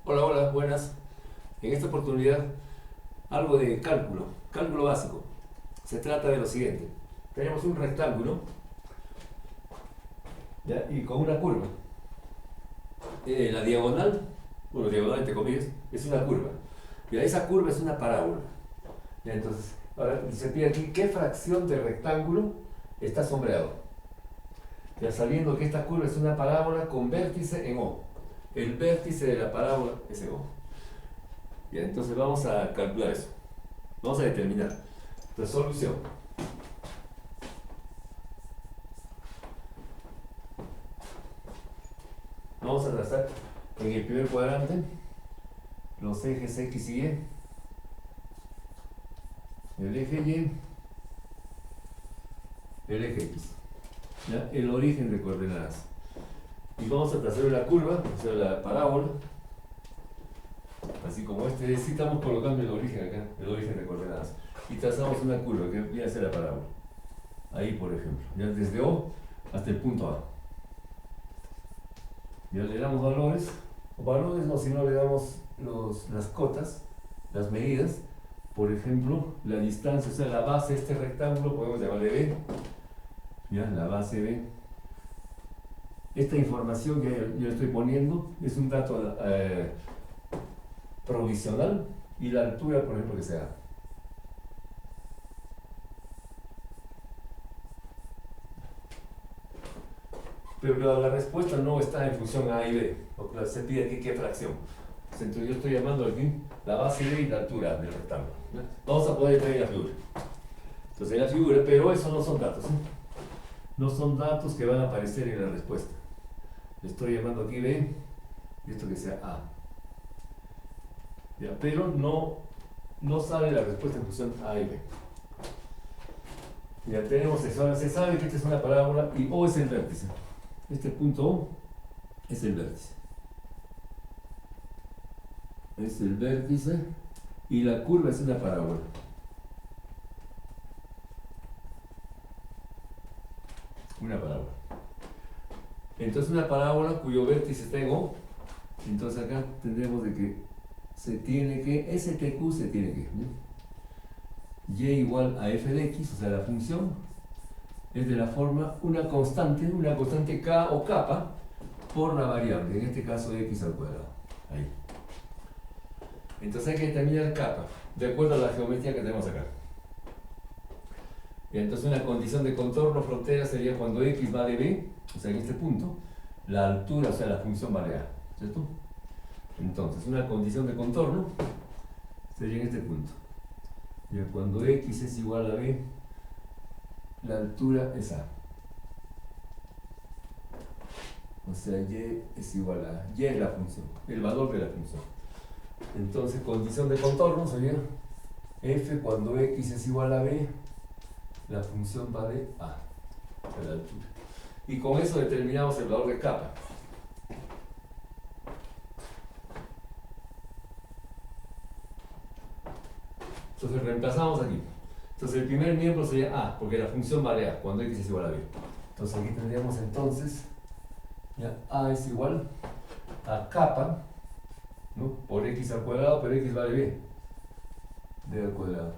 Hola, hola, buenas. En esta oportunidad, algo de cálculo básico. Se trata de lo siguiente. Tenemos un rectángulo, ¿ya? Y con una curva. La diagonal, bueno, diagonal entre comillas, es una curva. Y esa curva es una parábola. ¿Ya? Entonces, ahora se pide aquí qué fracción de rectángulo está sombreado. Ya sabiendo que esta curva es una parábola con vértice en O. El vértice de la parábola es en O. Ya, entonces vamos a calcular eso. Vamos a determinar. Resolución. Vamos a trazar en el primer cuadrante los ejes X y Y, el eje Y, el eje X, ¿ya? El origen de coordenadas. Y vamos a trazar una curva, o sea, la parábola, así como este. Sí, estamos colocando el origen acá, el origen de coordenadas. Y trazamos una curva que viene a ser la parábola. Ahí, por ejemplo, ya desde O hasta el punto A. Ya le damos valores, o valores no, sino le damos las cotas, las medidas. Por ejemplo, la distancia, o sea, la base de este rectángulo, podemos llamarle B, ya, la base B. Esta información que yo estoy poniendo es un dato provisional, y la altura, por ejemplo, que sea. Pero la respuesta no está en función A y B, porque se pide aquí qué fracción. Entonces yo estoy llamando aquí la base B y la altura del rectángulo, ¿ya? Vamos a poder traer la figura. Entonces la figura, pero eso no son datos, ¿eh? No son datos que van a aparecer en la respuesta. Le estoy llamando aquí B y esto que sea A. ¿Ya? Pero no sale la respuesta en función A y B. Ya tenemos eso. Ahora se sabe que esta es una parábola y O es el vértice. Este punto O es el vértice. Es el vértice y la curva es una parábola. Una parábola. Entonces una parábola cuyo vértice está en O. Entonces acá tendremos de que STQ se tiene que, ¿no? Y igual a f de x, o sea, la función es de la forma una constante k o kappa por la variable, en este caso x al cuadrado. Ahí. Entonces hay que determinar kappa, de acuerdo a la geometría que tenemos acá. Y entonces una condición de contorno frontera sería cuando x vale b, o sea, en este punto, la altura, o sea, la función vale a, ¿cierto? Entonces, una condición de contorno sería en este punto. Y cuando x es igual a b, la altura es a. O sea, y es igual a y es la función, el valor de la función. Entonces, condición de contorno sería f cuando x es igual a b, la función vale a, la altura. Y con eso determinamos el valor de kappa. Entonces reemplazamos aquí. Entonces el primer miembro sería a, porque la función vale a cuando x es igual a b. Entonces aquí tendríamos entonces, ya, a es igual a kappa, ¿no? Por x al cuadrado, pero x vale b al cuadrado.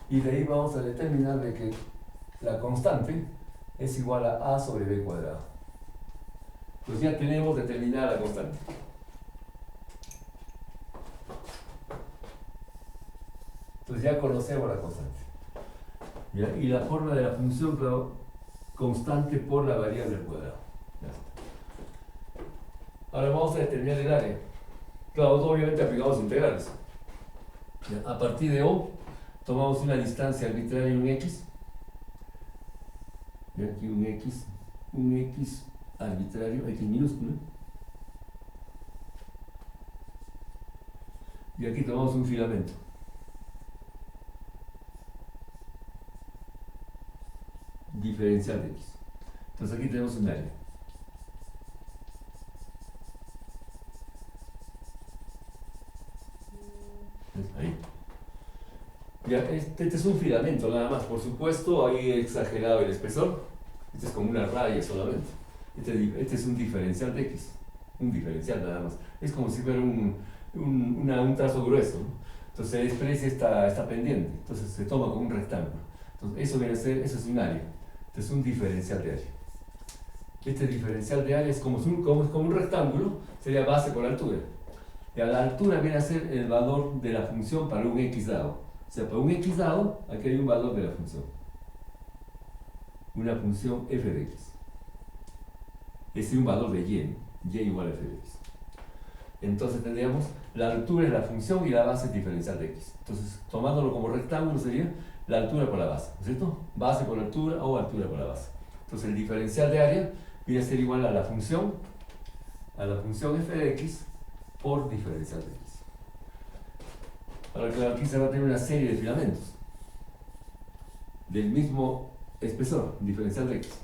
Y de ahí vamos a determinar de que la constante es igual a sobre b cuadrado. Pues ya tenemos determinada la constante. Entonces ya conocemos la constante. ¿Ya? Y la forma de la función, claro, constante por la variable al cuadrado. Ya está. Ahora vamos a determinar el área. Claro, obviamente aplicamos integrales. ¿Ya? A partir de O, tomamos una distancia arbitraria y un X. ¿Ya? Aquí un X arbitrario, X minúsculo. Y aquí tomamos un filamento. Diferencial de X. Entonces aquí tenemos un área. Ahí. Ya, este es un filamento nada más, por supuesto, ahí he exagerado el espesor. Este es como una raya solamente. Este es un diferencial de X. Un diferencial nada más. Es como si fuera un trazo grueso, ¿no? Entonces se desprecia esta pendiente, entonces se toma como un rectángulo. Entonces eso viene a ser, eso es un área, entonces un diferencial de área. Este diferencial de área es como un rectángulo, sería base por altura. Y a la altura viene a ser el valor de la función para un x dado. O sea, para un x dado, aquí hay un valor de la función. Una función f de x. Es un valor de y, ¿no? Y igual a f de x. Entonces tendríamos la altura es la función y la base es diferencial de x. Entonces, tomándolo como rectángulo sería la altura por la base, ¿no es cierto? Base por altura o altura por la base. Entonces el diferencial de área viene a ser igual a la función f de x por diferencial de x. Ahora claro, aquí se va a tener una serie de filamentos del mismo espesor, diferencial de x.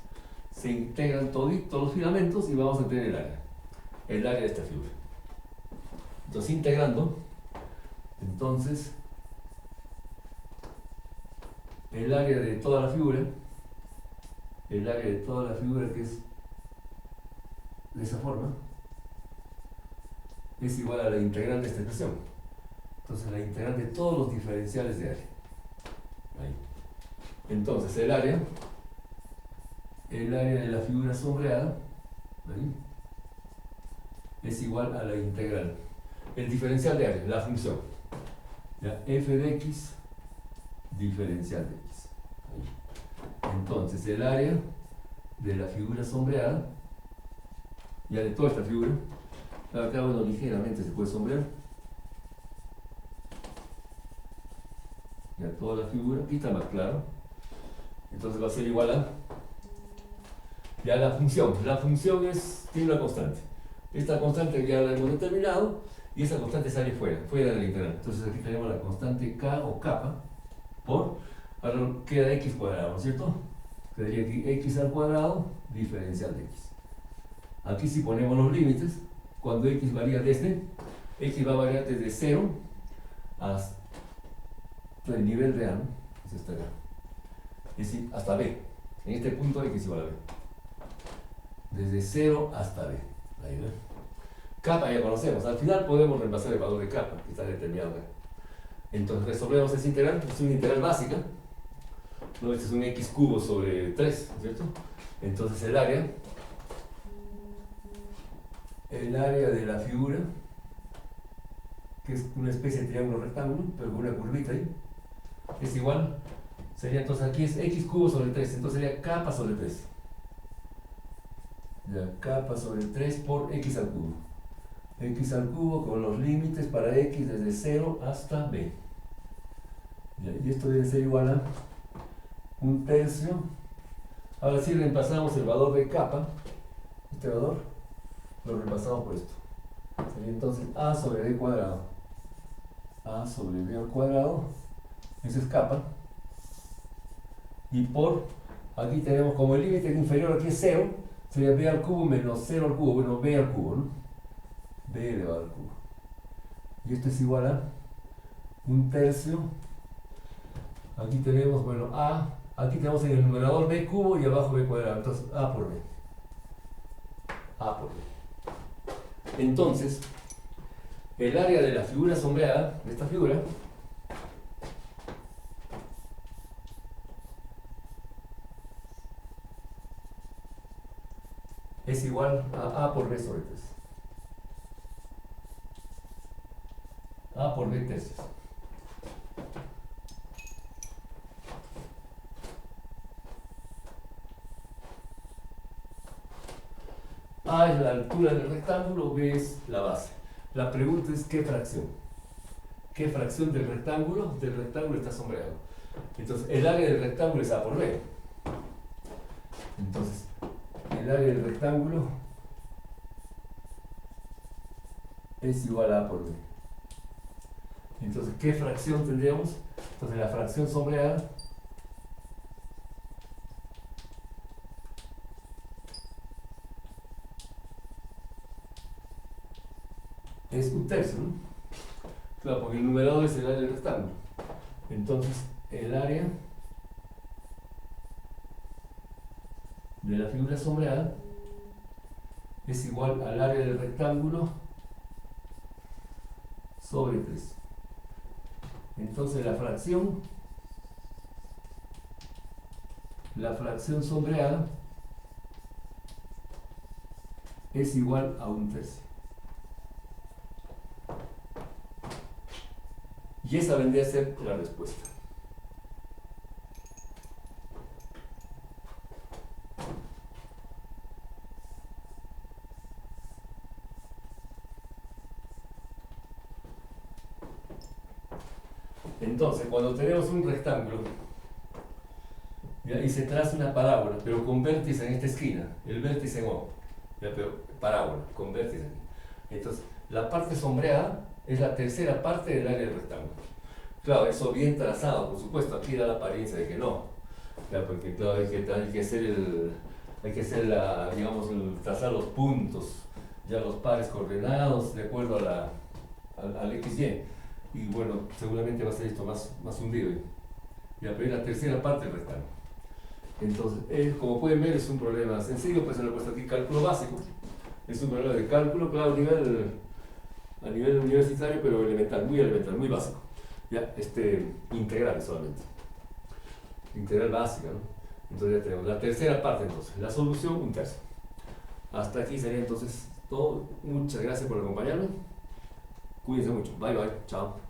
Se integran todos los filamentos y vamos a tener el área de esta figura. Entonces integrando, entonces el área de toda la figura, que es de esa forma, es igual a la integral de esta expresión. Entonces la integral de todos los diferenciales de área. Ahí. Entonces el área de la figura sombreada, ahí, es igual a la integral. El diferencial de área, la función. Ya, f de x diferencial de x. Ahí. Entonces el área de la figura sombreada, ya de toda esta figura, acá bueno, ligeramente se puede sombrear. Ya toda la figura, aquí está más claro. Entonces va a ser igual a ya la función. La función tiene una constante. Esta constante ya la hemos determinado y esa constante sale fuera de la integral. Entonces aquí tenemos la constante k o kappa por, ahora queda x cuadrado, ¿no es cierto? Quedaría aquí x al cuadrado diferencial de x. Aquí si ponemos los límites, cuando x varía x va a variar desde 0 hasta el nivel de A, ¿no? Es esta acá. Es decir, hasta B. En este punto x igual a B. Desde 0 hasta B. Ahí, ¿no? Kappa ya conocemos. Al final podemos reemplazar el valor de kappa, que está determinado acá. Entonces resolvemos esa integral. Es una integral básica. ¿No? Este es un x cubo sobre 3, ¿no es cierto? Entonces el área de la figura, que es una especie de triángulo rectángulo, pero con una curvita ahí, es igual, sería entonces aquí es x cubo sobre 3, entonces sería kappa sobre 3. Ya, kappa sobre 3 por x al cubo. X al cubo con los límites para x desde 0 hasta b. Ya, y esto debe ser igual a 1/3. Ahora sí reemplazamos el valor de kappa, este valor, lo reemplazamos por esto. Sería entonces a sobre b cuadrado. A sobre b al cuadrado, eso es kappa. Y por, aquí tenemos como el límite inferior aquí es 0, sería b al cubo menos 0 al cubo, bueno, b al cubo, ¿no? B elevado al cubo. Y esto es igual a 1/3. Aquí tenemos, bueno, a, aquí tenemos en el numerador b cubo y abajo b cuadrado, entonces a por b. A por b. Entonces, el área de la figura sombreada, de esta figura, es igual a por b sobre 3. A por b tercios. A es la altura del rectángulo, B es la base. La pregunta es ¿qué fracción? ¿Qué fracción del rectángulo? Del rectángulo está sombreado. Entonces, el área del rectángulo es A por B. Entonces, el área del rectángulo es igual a A por B. Entonces, ¿qué fracción tendríamos? Entonces, la fracción sombreada es 1/3, ¿no? Claro, porque el numerador es el área del rectángulo. Entonces, el área de la figura sombreada es igual al área del rectángulo sobre 3. Entonces la fracción sombreada es igual a 1/3. Y esa vendría a ser la respuesta. Entonces, cuando tenemos un rectángulo, ¿ya? Y se traza una parábola, pero con vértice en esta esquina, el vértice en O, ¿ya? Pero parábola, con vértice aquí. Entonces, la parte sombreada es la tercera parte del área del rectángulo. Claro, eso bien trazado, por supuesto, aquí da la apariencia de que no, ¿ya? Porque claro, hay que hacer digamos, trazar los puntos, ya los pares coordenados de acuerdo al XY. Y bueno, seguramente va a ser esto más hundido. Ya, pero es la tercera parte del rectángulo. Entonces, como pueden ver, es un problema sencillo, pues se lo he puesto aquí cálculo básico. Es un problema de cálculo, claro, a nivel universitario, pero elemental, muy básico. Ya, integral solamente. Integral básica, ¿no? Entonces ya tenemos la tercera parte, entonces, la solución 1/3. Hasta aquí sería entonces todo. Muchas gracias por acompañarme. Cuídense mucho. Bye bye. Chao.